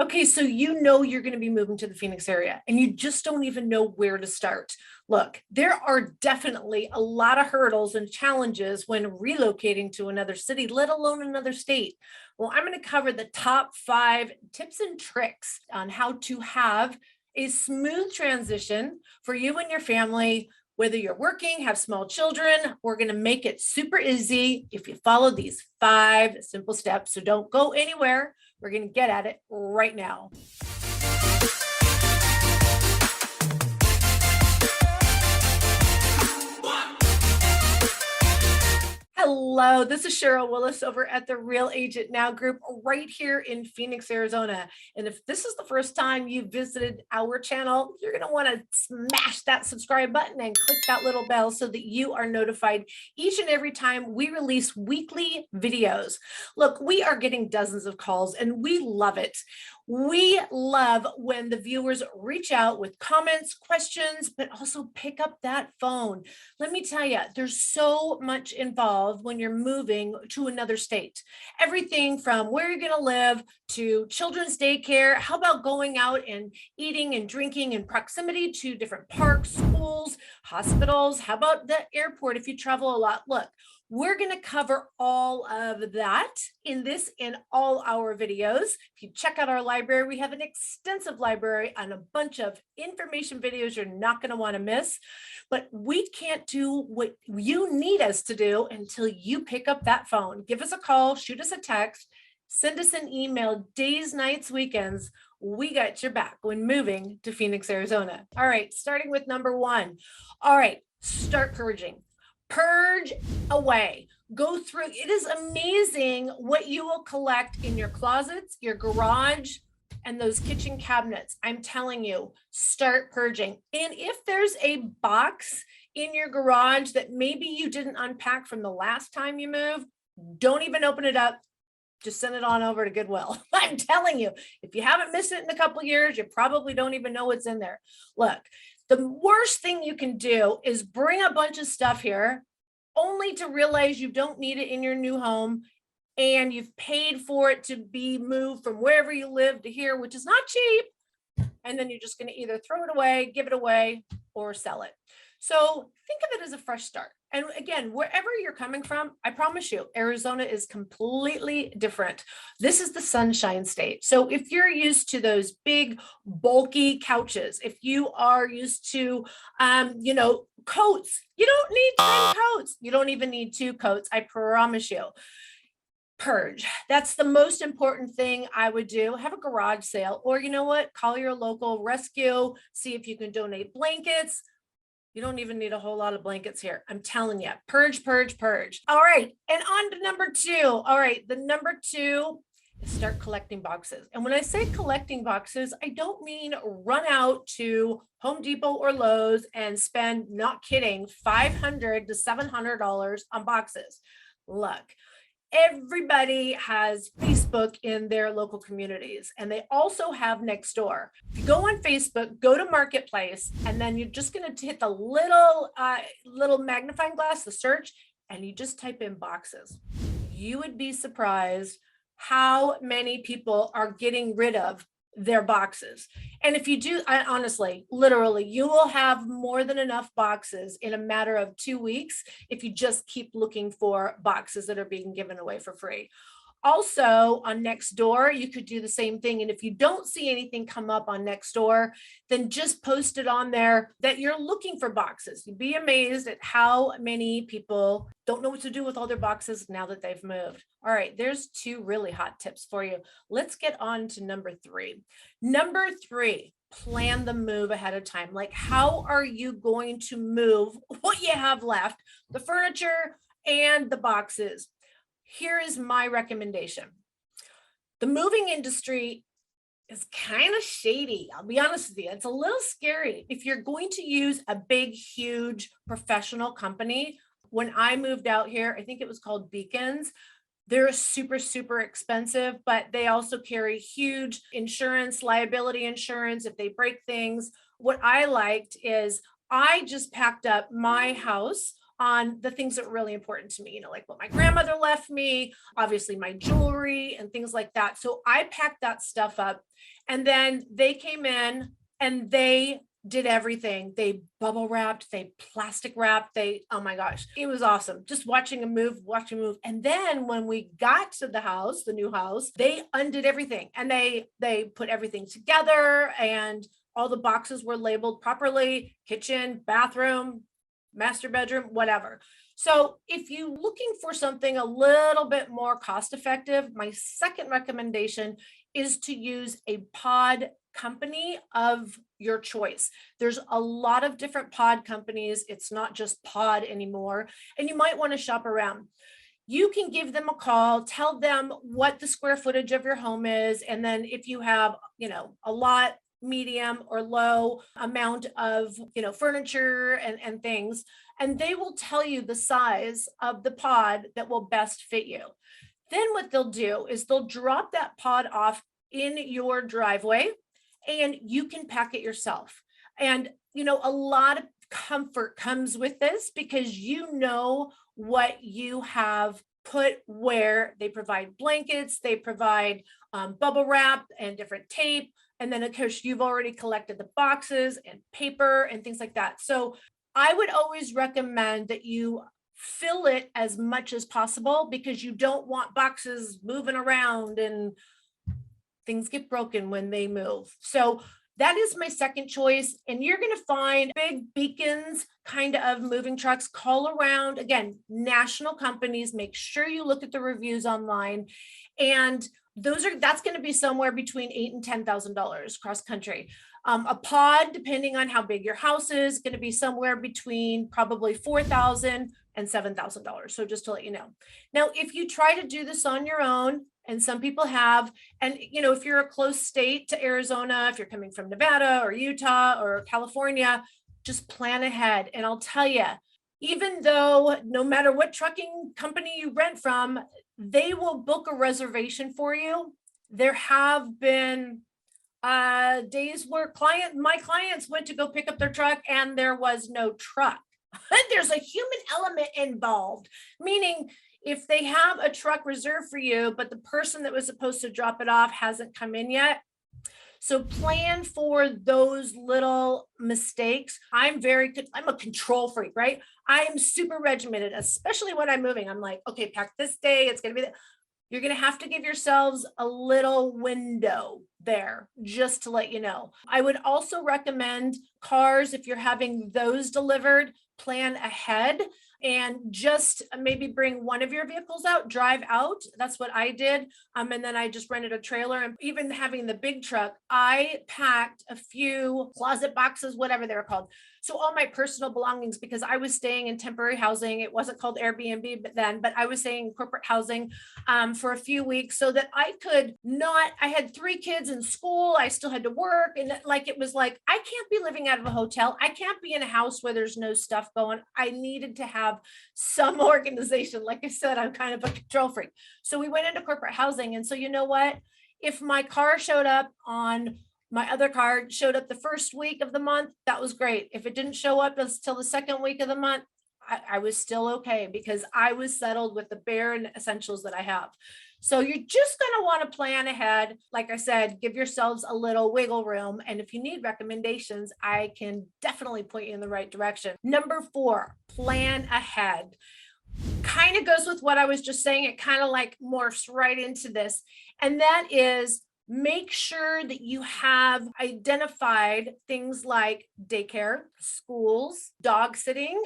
Okay, so you know you're going to be moving to the Phoenix area and you just don't even know where to start. Look, there are definitely a lot of hurdles and challenges when relocating to another city, let alone another state. Well, I'm going to cover the top 5 tips and tricks on how to have a smooth transition for you and your family. Whether you're working, have small children, we're going to make it super easy if you follow these 5 simple steps. So don't go anywhere. We're going to get at it right now. Hello, this is Sheryl Willis over at the Real Agent Now group right here in Phoenix, Arizona. And if this is the first time you visited our channel, you're going to want to smash that subscribe button and click that little bell so that you are notified each and every time we release weekly videos. Look, we are getting dozens of calls and we love it. We love when the viewers reach out with comments, questions, but also pick up that phone. Let me tell you, there's so much involved when you're moving to another state. Everything from where you're going to live to children's daycare. How about going out and eating and drinking in proximity to different parks, schools, hospitals? How about the airport if you travel a lot? Look, we're going to cover all of that in this and all our videos. If you check out our library, we have an extensive library on a bunch of information videos you're not going to want to miss. But we can't do what you need us to do until you pick up that phone. Give us a call, shoot us a text, send us an email, days, nights, weekends. We got your back when moving to Phoenix, Arizona. All right, starting with number 1. All right, start purging. Purge away. Go through. It is amazing what you will collect in your closets, your garage, and those kitchen cabinets. I'm telling you, start purging. And if there's a box in your garage that maybe you didn't unpack from the last time you moved, don't even open it up. Just send it on over to Goodwill. I'm telling you, if you haven't missed it in a couple of years, you probably don't even know what's in there. Look, the worst thing you can do is bring a bunch of stuff here only to realize you don't need it in your new home and you've paid for it to be moved from wherever you live to here, which is not cheap. And then you're just going to either throw it away, give it away, or sell it. So think of it as a fresh start. And again, wherever you're coming from, I promise you, Arizona is completely different. This is the sunshine state. So if you're used to those big, bulky couches, if you are used to, coats, you don't need 10 coats. You don't even need 2 coats. I promise you. Purge. That's the most important thing I would do. Have a garage sale, or you know what? Call your local rescue, see if you can donate blankets. You don't even need a whole lot of blankets here. I'm telling you, purge, purge, purge. All right. And on to number 2. All right. The number 2 is start collecting boxes. And when I say collecting boxes, I don't mean run out to Home Depot or Lowe's and spend, not kidding, $500 to $700 on boxes. Look, everybody has Facebook in their local communities, and they also have Nextdoor. If you go on Facebook, go to Marketplace, and then you're just going to hit the little magnifying glass, the search, and you just type in boxes. You would be surprised how many people are getting rid of their boxes. And if you do, honestly, literally, you will have more than enough boxes in a matter of 2 weeks if you just keep looking for boxes that are being given away for free. Also on Nextdoor, you could do the same thing. And if you don't see anything come up on Nextdoor, then just post it on there that you're looking for boxes. You'd be amazed at how many people don't know what to do with all their boxes now that they've moved. All right, there's 2 really hot tips for you. Let's get on to number 3. Number 3, plan the move ahead of time. Like, how are you going to move what you have left, the furniture and the boxes? Here is my recommendation. The moving industry is kind of shady. I'll be honest with you. It's a little scary. If you're going to use a big, huge professional company, when I moved out here, I think it was called Beacons. They're super, super expensive, but they also carry huge insurance, liability insurance if they break things. What I liked is I just packed up my house on the things that are really important to me, like what my grandmother left me, obviously my jewelry and things like that. So I packed that stuff up, and then they came in and they did everything. They bubble wrapped, they plastic wrapped, oh my gosh, it was awesome. Just watching them move. And then when we got to the house, the new house, they undid everything and they put everything together, and all the boxes were labeled properly: kitchen, bathroom, master bedroom, whatever. So if you're looking for something a little bit more cost effective, my second recommendation is to use a pod company of your choice. There's a lot of different pod companies. It's not just pod anymore. And you might want to shop around. You can give them a call, tell them what the square footage of your home is. And then if you have, a lot, medium or low amount of, furniture and things, and they will tell you the size of the pod that will best fit you. Then what they'll do is they'll drop that pod off in your driveway, and you can pack it yourself. And, a lot of comfort comes with this because what you have put where. They provide blankets, they provide bubble wrap and different tape. And then of course you've already collected the boxes and paper and things like that. So I would always recommend that you fill it as much as possible, because you don't want boxes moving around and things get broken when they move. So that is my second choice. And you're going to find big beacons kind of moving trucks. Call around, again, national companies. Make sure you look at the reviews online. And that's going to be somewhere between $8,000 and $10,000 cross country. A pod, depending on how big your house is, going to be somewhere between probably $4,000 and $7,000. So just to let you know. Now, if you try to do this on your own, and some people have, and if you're a close state to Arizona, if you're coming from Nevada or Utah or California, just plan ahead. And I'll tell you, even though no matter what trucking company you rent from, they will book a reservation for you. There have been days where my clients went to go pick up their truck and there was no truck. There's a human element involved, meaning if they have a truck reserved for you, but the person that was supposed to drop it off hasn't come in yet. So plan for those little mistakes. I'm a control freak, right? I'm super regimented, especially when I'm moving. I'm like, okay, pack this day. It's going to be you're going to have to give yourselves a little window there, just to let you know. I would also recommend cars. If you're having those delivered, plan ahead and just maybe bring one of your vehicles out, drive out. That's what I did. And then I just rented a trailer. And even having the big truck, I packed a few closet boxes, whatever they were called. So all my personal belongings, because I was staying in temporary housing. It wasn't called Airbnb but I was staying in corporate housing for a few weeks, so that I had 3 kids in school. I still had to work. And it was like, I can't be living out of a hotel. I can't be in a house where there's no stuff going. I needed to have some organization. Like I said, I'm kind of a control freak. So we went into corporate housing. And so you know what? If my other car showed up the first week of the month, that was great. If it didn't show up until the second week of the month, I was still okay, because I was settled with the bare essentials that I have. So you're just going to want to plan ahead. Like I said, give yourselves a little wiggle room. And if you need recommendations, I can definitely point you in the right direction. Number 4, plan ahead. Kind of goes with what I was just saying. It kind of morphs right into this. And that is, make sure that you have identified things like daycare, schools, dog sitting,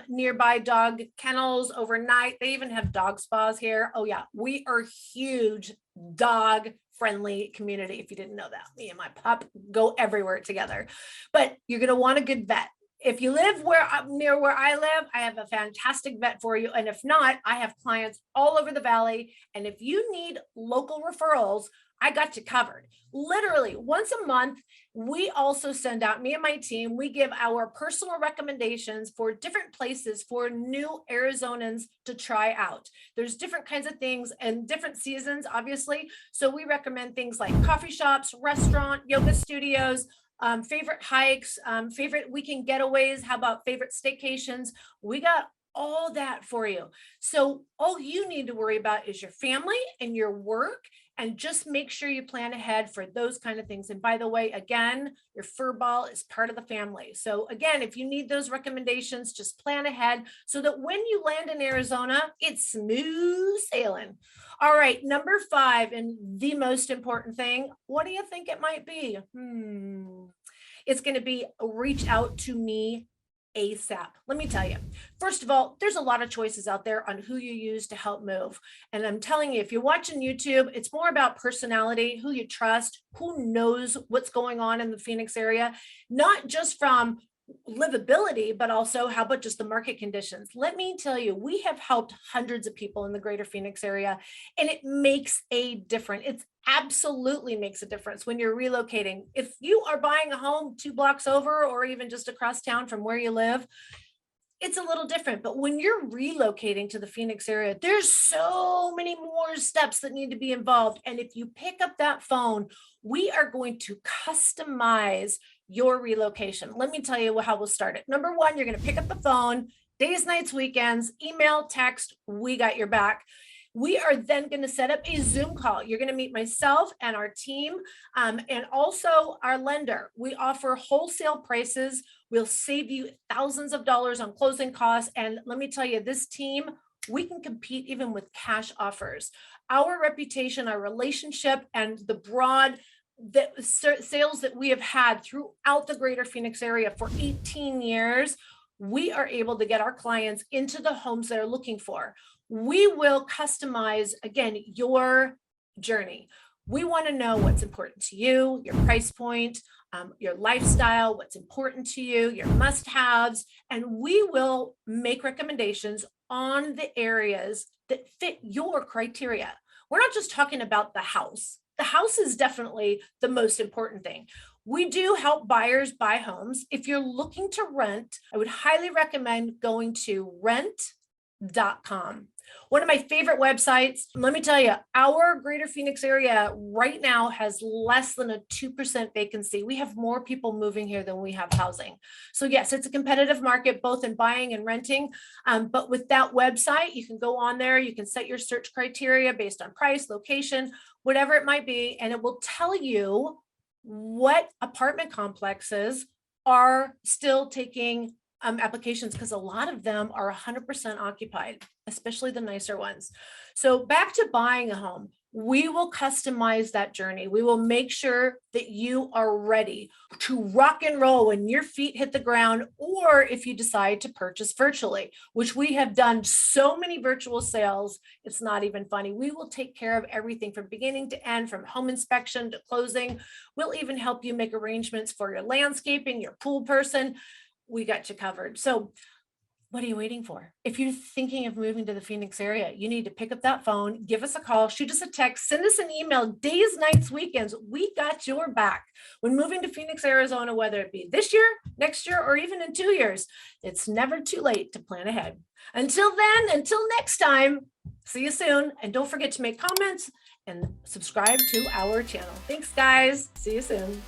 nearby dog kennels overnight. They even have dog spas here. Oh yeah, we are huge dog friendly community. If you didn't know that, me and my pup go everywhere together. But you're going to want a good vet. If you live near where I live, I have a fantastic vet for you. And if not, I have clients all over the valley. And if you need local referrals, I got you covered. Literally once a month, we also send out, me and my team, we give our personal recommendations for different places for new Arizonans to try out. There's different kinds of things and different seasons, obviously. So we recommend things like coffee shops, restaurant, yoga studios, favorite hikes, favorite weekend getaways. How about favorite staycations? We got all that for you. So all you need to worry about is your family and your work, and just make sure you plan ahead for those kind of things. And by the way, again, your fur ball is part of the family. So again, if you need those recommendations, just plan ahead so that when you land in Arizona, it's smooth sailing. All right, number 5, and the most important thing, what do you think it might be? It's going to be reach out to me ASAP. Let me tell you, first of all, there's a lot of choices out there on who you use to help move. And I'm telling you, if you're watching YouTube, it's more about personality, who you trust, who knows what's going on in the Phoenix area, not just from livability, but also how about just the market conditions. Let me tell you, we have helped hundreds of people in the greater Phoenix area, and it makes a difference. It absolutely makes a difference when you're relocating. If you are buying a home 2 blocks over or even just across town from where you live, it's a little different. But when you're relocating to the Phoenix area, there's so many more steps that need to be involved. And if you pick up that phone, we are going to customize your relocation. Let me tell you how we'll start it. Number 1, you're going to pick up the phone, days, nights, weekends, email, text, we got your back. We are then going to set up a Zoom call. You're going to meet myself and our team, and also our lender. We offer wholesale prices. We'll save you thousands of dollars on closing costs. And let me tell you, this team, we can compete even with cash offers. Our reputation, our relationship, and the broad sales that we have had throughout the greater Phoenix area for 18 years, we are able to get our clients into the homes they're looking for. We will customize, again, your journey. We want to know what's important to you, your price point, your lifestyle, what's important to you, your must-haves, and we will make recommendations on the areas that fit your criteria. We're not just talking about the house. The house is definitely the most important thing. We do help buyers buy homes. If you're looking to rent, I would highly recommend going to rent.com. One of my favorite websites. Let me tell you, our greater Phoenix area right now has less than a 2% vacancy. We have more people moving here than we have housing. So yes, it's a competitive market, both in buying and renting. But with that website, you can go on there, you can set your search criteria based on price, location, whatever it might be, and it will tell you what apartment complexes are still taking applications, because a lot of them are 100% occupied, especially the nicer ones. So back to buying a home, we will customize that journey. We will make sure that you are ready to rock and roll when your feet hit the ground, or if you decide to purchase virtually, which we have done so many virtual sales, it's not even funny. We will take care of everything from beginning to end, from home inspection to closing. We'll even help you make arrangements for your landscaping, your pool person. We got you covered. So what are you waiting for? If you're thinking of moving to the Phoenix area, you need to pick up that phone, give us a call, shoot us a text, send us an email, days, nights, weekends. We got your back. When moving to Phoenix, Arizona, whether it be this year, next year, or even in 2 years, it's never too late to plan ahead. Until then, until next time, see you soon. And don't forget to make comments and subscribe to our channel. Thanks, guys. See you soon.